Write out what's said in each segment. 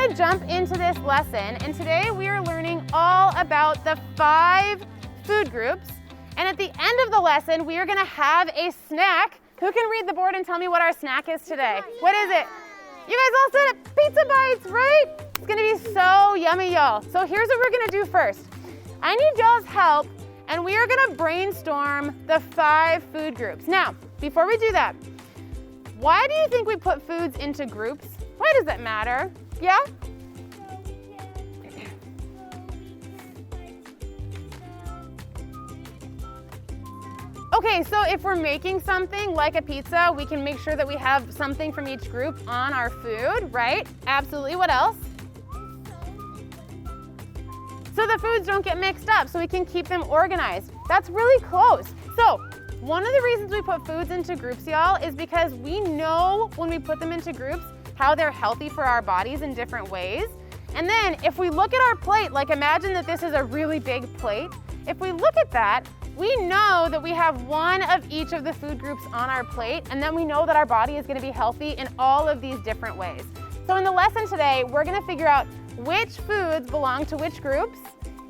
gonna jump into this lesson, and today we are learning all about the 5 food groups. And at the end of the lesson, we are gonna have a snack. Who can read the board and tell me what our snack is today? What is it? You guys all said it, pizza bites, right? It's gonna be so yummy, y'all. So here's what we're gonna do first. I need y'all's help, and we are gonna brainstorm the 5 food groups. Now, before we do that, why do you think we put foods into groups? Why does that matter? Yeah? Okay, so if we're making something like a pizza, we can make sure that we have something from each group on our food, right? Absolutely. What else? So the foods don't get mixed up, so we can keep them organized. That's really close. So one of the reasons we put foods into groups, y'all, is because we know when we put them into groups how they're healthy for our bodies in different ways. And then if we look at our plate, like imagine that this is a really big plate. If we look at that, we know that we have one of each of the food groups on our plate, and then we know that our body is gonna be healthy in all of these different ways. So in the lesson today, we're gonna figure out which foods belong to which groups,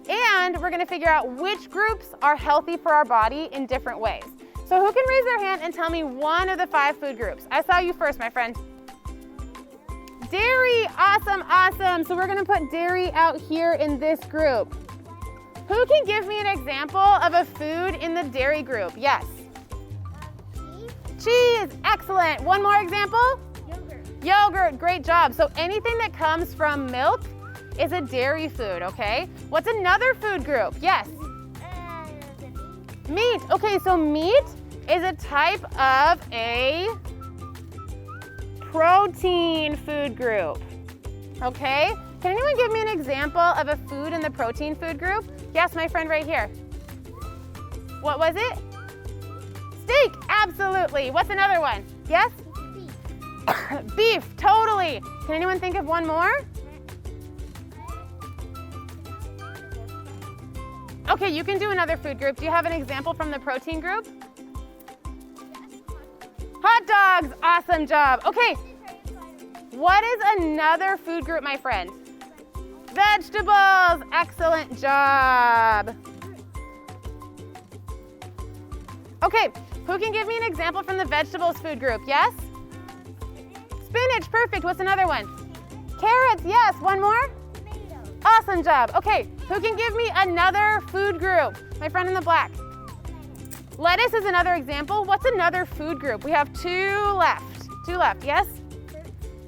and we're gonna figure out which groups are healthy for our body in different ways. So who can raise their hand and tell me one of the 5 food groups? I saw you first, my friend. Dairy, awesome, awesome. So we're gonna put dairy out here in this group. Who can give me an example of a food in the dairy group? Yes. Cheese, excellent. One more example? Yogurt. Yogurt, great job. So anything that comes from milk is a dairy food, okay? What's another food group? Yes. Meat. Okay, so meat is a type of a protein food group, okay? Can anyone give me an example of a food in the protein food group? Yes, my friend right here. What was it? Steak, absolutely. What's another one? Yes? Beef. Beef, totally. Can anyone think of one more? Okay, you can do another food group. Do you have an example from the protein group? Hot dogs, awesome job. Okay, what is another food group, my friend? Vegetables, excellent job. Okay, who can give me an example from the vegetables food group? Yes? Spinach, perfect. What's another one? Carrots, yes. One more? Tomatoes. Awesome job. Okay, who can give me another food group? My friend in the black. Lettuce is another example. What's another food group? We have 2 left. 2 left, yes?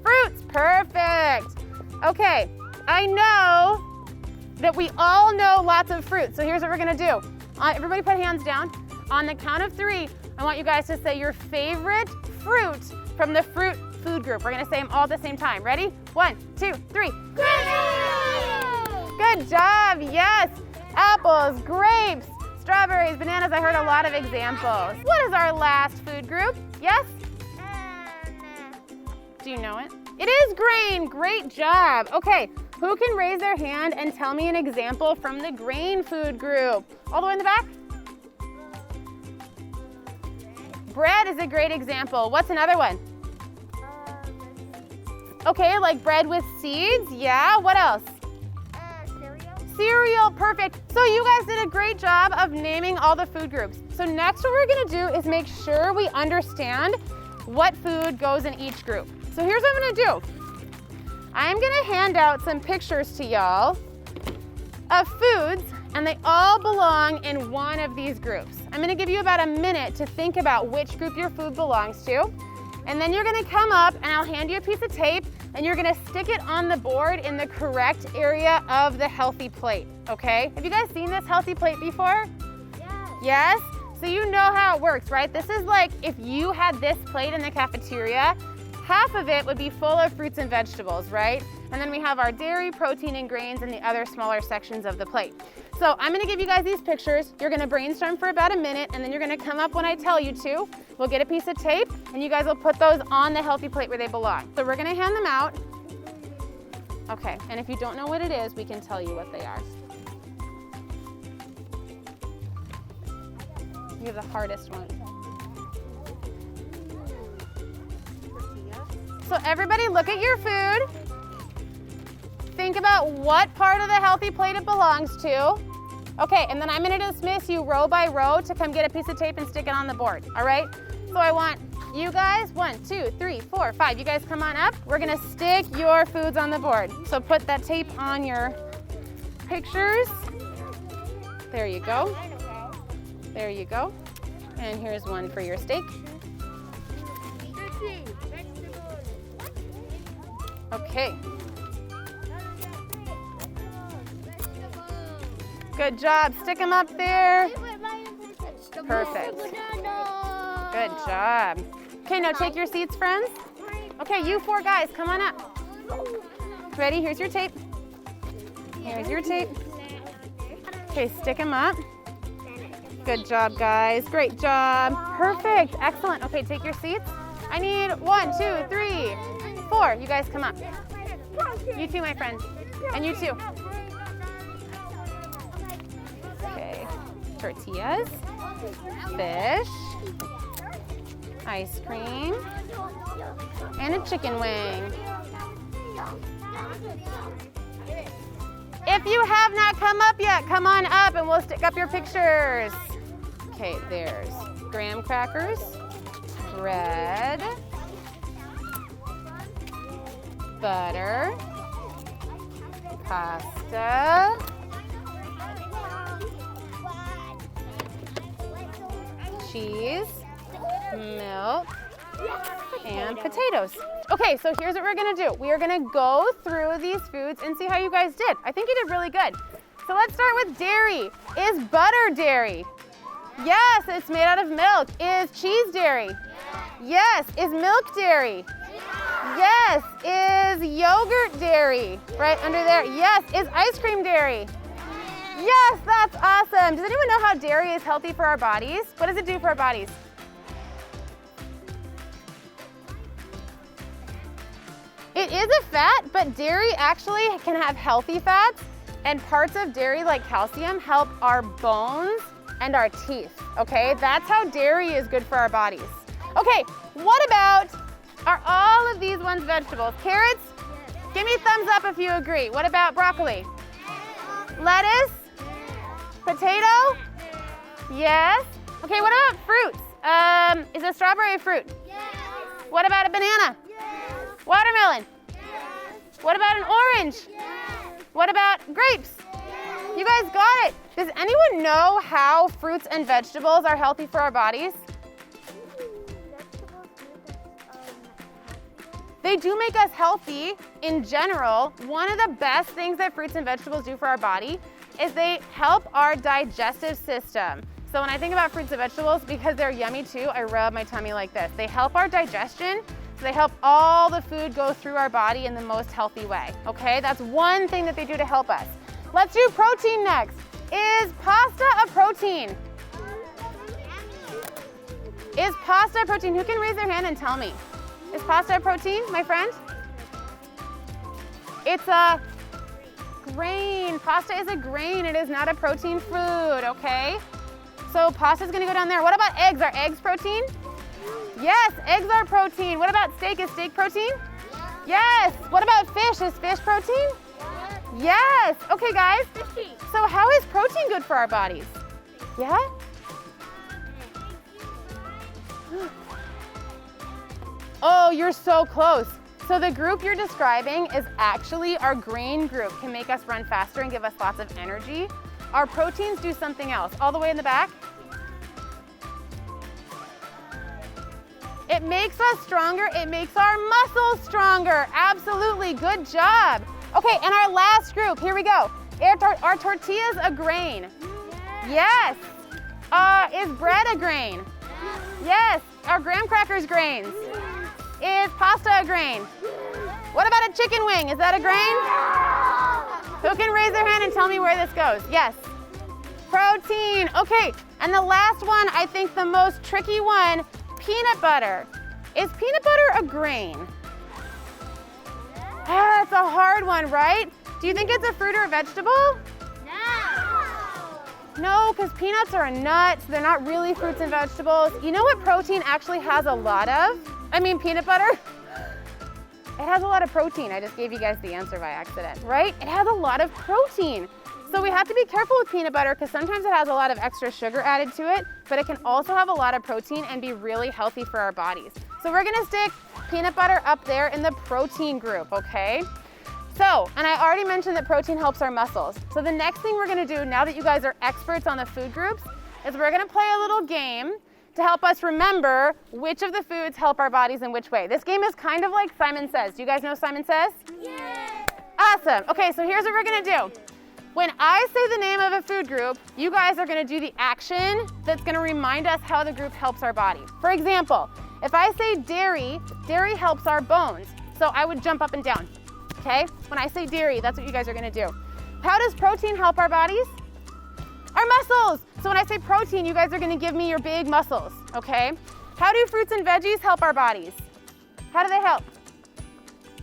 Fruits, perfect. Okay, I know that we all know lots of fruits, so here's what we're gonna do. Everybody put hands down. On the count of 3, I want you guys to say your favorite fruit from the fruit food group. We're gonna say them all at the same time. Ready? 1, 2, 3. Good job, yes. Apples, grapes, strawberries, bananas. I heard a lot of examples. What is our last food group? Yes? Do you know it? It is grain, great job. Okay, who can raise their hand and tell me an example from the grain food group? All the way in the back? Bread is a great example. What's another one? Okay, like bread with seeds, yeah. What else? Cereal. Cereal, perfect. So you guys did a great job of naming all the food groups. So next what we're gonna do is make sure we understand what food goes in each group. So here's what I'm gonna do. I'm gonna hand out some pictures to y'all of foods, and they all belong in one of these groups. I'm gonna give you about a minute to think about which group your food belongs to. And then you're gonna come up and I'll hand you a piece of tape and you're gonna stick it on the board in the correct area of the healthy plate, okay? Have you guys seen this healthy plate before? Yes. Yes? So you know how it works, right? This is like if you had this plate in the cafeteria, half of it would be full of fruits and vegetables, right? And then we have our dairy, protein, and grains in the other smaller sections of the plate. So I'm gonna give you guys these pictures. You're gonna brainstorm for about a minute, and then you're gonna come up when I tell you to. We'll get a piece of tape, and you guys will put those on the healthy plate where they belong. So we're gonna hand them out. Okay, and if you don't know what it is, we can tell you what they are. You have the hardest one. So everybody look at your food. think about what part of the healthy plate it belongs to. Okay, and then I'm gonna dismiss you row by row to come get a piece of tape and stick it on the board, all right? So I want you guys, 1, 2, 3, 4, 5. You guys come on up. We're gonna stick your foods on the board. So put that tape on your pictures. There you go. There you go. And here's one for your steak. Okay. Good job. Stick them up there. Perfect. Good job. Okay, now take your seats, friends. Okay, you 4 guys, come on up. Ready? Here's your tape. Here's your tape. Okay, stick them up. Good job, guys. Great job. Perfect. Excellent. Okay, take your seats. I need 1, 2, 3, 4. You guys come up. You too, my friend. And you too. Okay. Tortillas. Fish. Ice cream. And a chicken wing. If you have not come up yet, come on up and we'll stick up your pictures. Okay, there's graham crackers, bread, butter, pasta, cheese, milk, and potatoes. Okay, so here's what we're gonna do. We are gonna go through these foods and see how you guys did. I think you did really good. So let's start with dairy. Is butter dairy? Yes, it's made out of milk. Is cheese dairy? Yes. Is milk dairy? Yes. Is yogurt dairy? Right under there. Yes. Is ice cream dairy? Yes, that's awesome. Does anyone know how dairy is healthy for our bodies? What does it do for our bodies? It is a fat, but dairy actually can have healthy fats, and parts of dairy like calcium help our bones and our teeth, okay? That's how dairy is good for our bodies. Okay, what about, are all of these ones vegetables? Carrots? Give me a thumbs up if you agree. What about broccoli? Lettuce? Potato? Yes. Okay, what about fruits? Is a strawberry a fruit? What about a banana? Watermelon? What about an orange? What about grapes? You guys got it. Does anyone know how fruits and vegetables are healthy for our bodies? They do make us healthy in general. One of the best things that fruits and vegetables do for our body is they help our digestive system. So when I think about fruits and vegetables, because they're yummy too, I rub my tummy like this. They help our digestion. So they help all the food go through our body in the most healthy way, okay? That's one thing that they do to help us. Let's do protein next. Is pasta a protein? Is pasta a protein? Who can raise their hand and tell me? Is pasta a protein, my friend? It's a grain. Pasta is a grain. It is not a protein food, okay? So pasta's gonna go down there. What about eggs? Are eggs protein? Yes, eggs are protein. What about steak? Is steak protein? Yes. What about fish? Is fish protein? Yes. Okay, guys. So how is protein good for our bodies? Yeah? Oh, you're so close. So the group you're describing is actually our grain group. Can make us run faster and give us lots of energy. Our proteins do something else. All the way in the back. It makes us stronger. It makes our muscles stronger. Absolutely. Good job. Okay, and our last group. Here we go. Are tortillas a grain? Yes. Is bread a grain? Yes. Are graham crackers grains? Is pasta a grain? What about a chicken wing? Is that a grain? Who can raise their hand and tell me where this goes? Yes. Protein. Okay, and the last one, I think the most tricky one, peanut butter. Is peanut butter a grain? Ah, it's a hard one, right? Do you think it's a fruit or a vegetable? No, because peanuts are a nut, so they're not really fruits and vegetables. You know what protein actually has a lot of? I mean peanut butter? It has a lot of protein. I just gave you guys the answer by accident, right? It has a lot of protein. So we have to be careful with peanut butter because sometimes it has a lot of extra sugar added to it, but it can also have a lot of protein and be really healthy for our bodies. So we're gonna stick peanut butter up there in the protein group, okay? So, and I already mentioned that protein helps our muscles. So the next thing we're gonna do, now that you guys are experts on the food groups, is we're gonna play a little game to help us remember which of the foods help our bodies in which way. This game is kind of like Simon Says. Do you guys know Simon Says? Yeah. Awesome. Okay, so here's what we're gonna do. When I say the name of a food group, you guys are gonna do the action that's gonna remind us how the group helps our body. For example, if I say dairy, dairy helps our bones. So I would jump up and down, okay? When I say dairy, that's what you guys are gonna do. How does protein help our bodies? Our muscles. So when I say protein, you guys are gonna give me your big muscles, okay? How do fruits and veggies help our bodies? How do they help?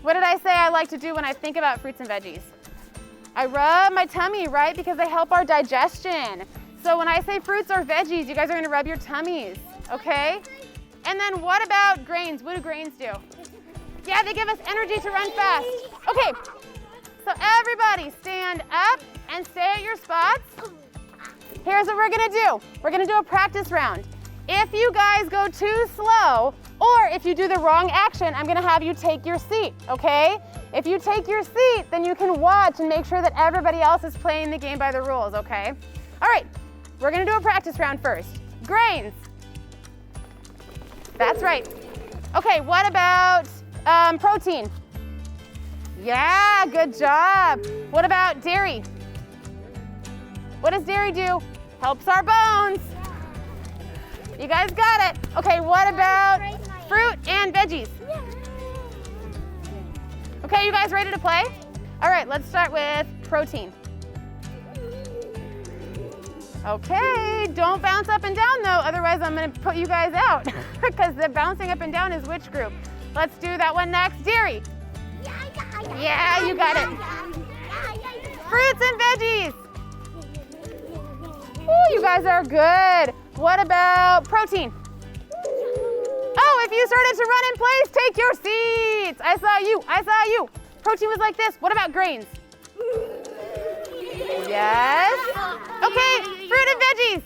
What did I say I like to do when I think about fruits and veggies? I rub my tummy, right? Because they help our digestion. So when I say fruits or veggies, you guys are gonna rub your tummies, okay? And then what about grains? What do grains do? Yeah, they give us energy to run fast. Okay, so everybody stand up and stay at your spots. Here's what we're gonna do. We're gonna do a practice round. If you guys go too slow, or if you do the wrong action, I'm gonna have you take your seat, okay? If you take your seat, then you can watch and make sure that everybody else is playing the game by the rules, okay? All right, we're gonna do a practice round first. Grains. That's right. Okay, what about protein? Yeah, good job. What about dairy? What does dairy do? Helps our bones. You guys got it. Okay, what about fruit and veggies? Okay, you guys ready to play? All right, let's start with protein. Okay, don't bounce up and down though, otherwise I'm gonna put you guys out because the bouncing up and down is which group? Let's do that one next. Dairy. Yeah, you got it. Fruits and veggies. Ooh, you guys are good. What about protein? Oh, if you started to run in place, take your seats. I saw you, I saw you. Protein was like this. What about grains? Yes. Okay, fruit and veggies.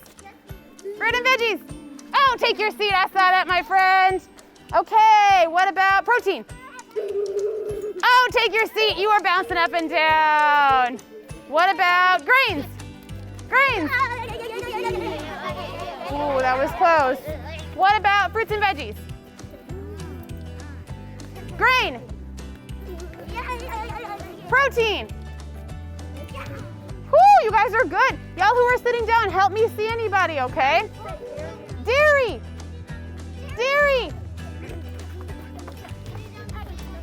Fruit and veggies. Oh, take your seat. I saw that, my friend. Okay, what about protein? Oh, take your seat. You are bouncing up and down. What about grains? Grains. Ooh, that was close. What about fruits and veggies? Grain. Protein. Whoo, you guys are good. Y'all who are sitting down, help me see anybody, okay? Dairy. Dairy.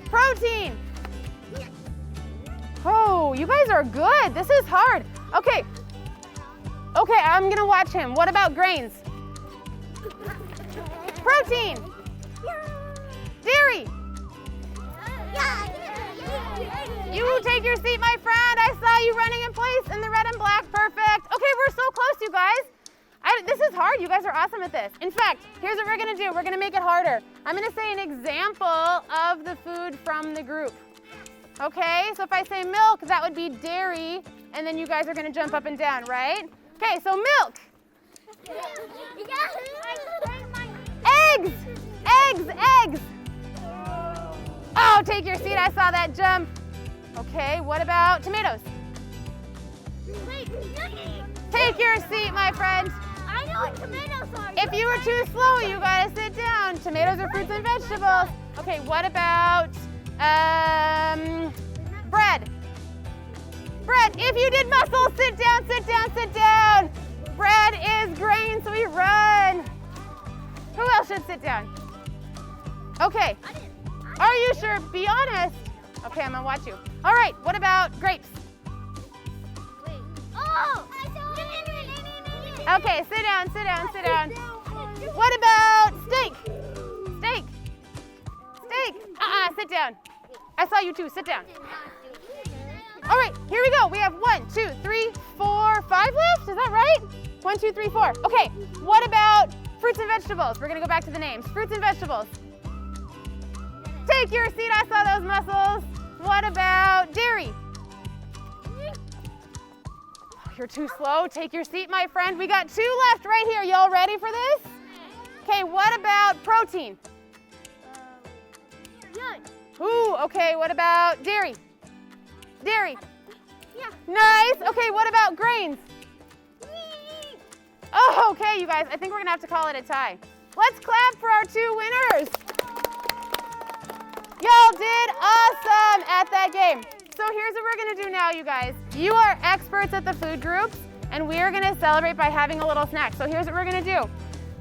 Protein. Oh, you guys are good. This is hard. Okay. Okay, I'm gonna watch him. What about grains? Protein. Dairy. You take your seat, my friend. I saw you running in place in the red and black. Perfect. Okay, we're so close, you guys. This is hard. You guys are awesome at this. In fact, here's what we're gonna do. We're gonna make it harder. I'm gonna say an example of the food from the group. Okay, so if I say milk, that would be dairy, and then you guys are gonna jump up and down, right? Okay, so milk. Eggs. Eggs, eggs. Oh, take your seat. I saw that jump. Okay, what about tomatoes? Take your seat, my friend. I know what tomatoes are. If you were too slow, you gotta sit down. Tomatoes are fruits and vegetables. Okay, what about bread? Bread. If you did muscles, sit down, sit down, sit down. Bread is grain, so we run. Who else should sit down? Okay. Are you sure? Be honest. Okay, I'm gonna watch you. All right, what about grapes? Oh! Okay, sit down, sit down, sit down. What about steak? Steak. Steak. Sit down. I saw you too, sit down. All right, here we go. We have 1, 2, 3, 4, 5 left. Is that right? 1, 2, 3, 4. Okay, what about fruits and vegetables? We're gonna go back to the names. Fruits and vegetables. Take your seat, I saw those muscles. What about dairy? You're too slow. Take your seat, my friend. We got 2 left right here. Y'all ready for this? Okay, what about protein? None. Ooh, okay, what about dairy? Dairy. Yeah. Nice. Okay, what about grains? Oh, okay, you guys, I think we're gonna have to call it a tie. Let's clap for our 2 winners. Y'all did awesome at that game. So here's what we're gonna do now, you guys. You are experts at the food groups, and we are gonna celebrate by having a little snack. So here's what we're gonna do.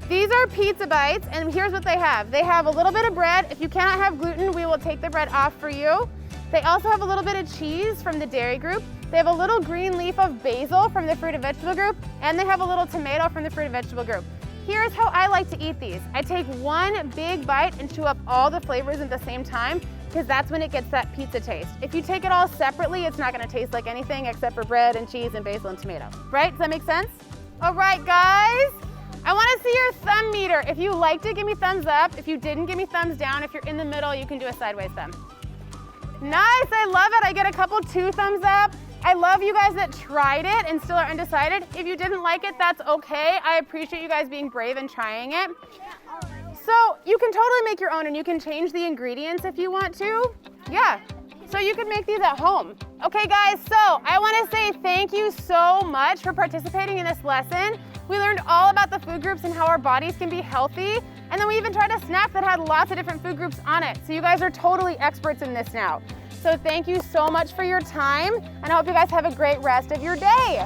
These are pizza bites, and here's what they have. They have a little bit of bread. If you cannot have gluten, we will take the bread off for you. They also have a little bit of cheese from the dairy group. They have a little green leaf of basil from the fruit and vegetable group, and they have a little tomato from the fruit and vegetable group. Here's how I like to eat these. I take one big bite and chew up all the flavors at the same time, because that's when it gets that pizza taste. If you take it all separately, it's not gonna taste like anything except for bread and cheese and basil and tomato. Right? Does that make sense? All right, guys. I wanna see your thumb meter. If you liked it, give me thumbs up. If you didn't, give me thumbs down. If you're in the middle, you can do a sideways thumb. Nice, I love it. I get a couple 2 thumbs up. I love you guys that tried it and still are undecided. If you didn't like it, that's okay. I appreciate you guys being brave and trying it. So you can totally make your own, and you can change the ingredients if you want to. Yeah, so you can make these at home. Okay guys, so I wanna say thank you so much for participating in this lesson. We learned all about the food groups and how our bodies can be healthy. And then we even tried a snack that had lots of different food groups on it. So you guys are totally experts in this now. So thank you so much for your time, and I hope you guys have a great rest of your day.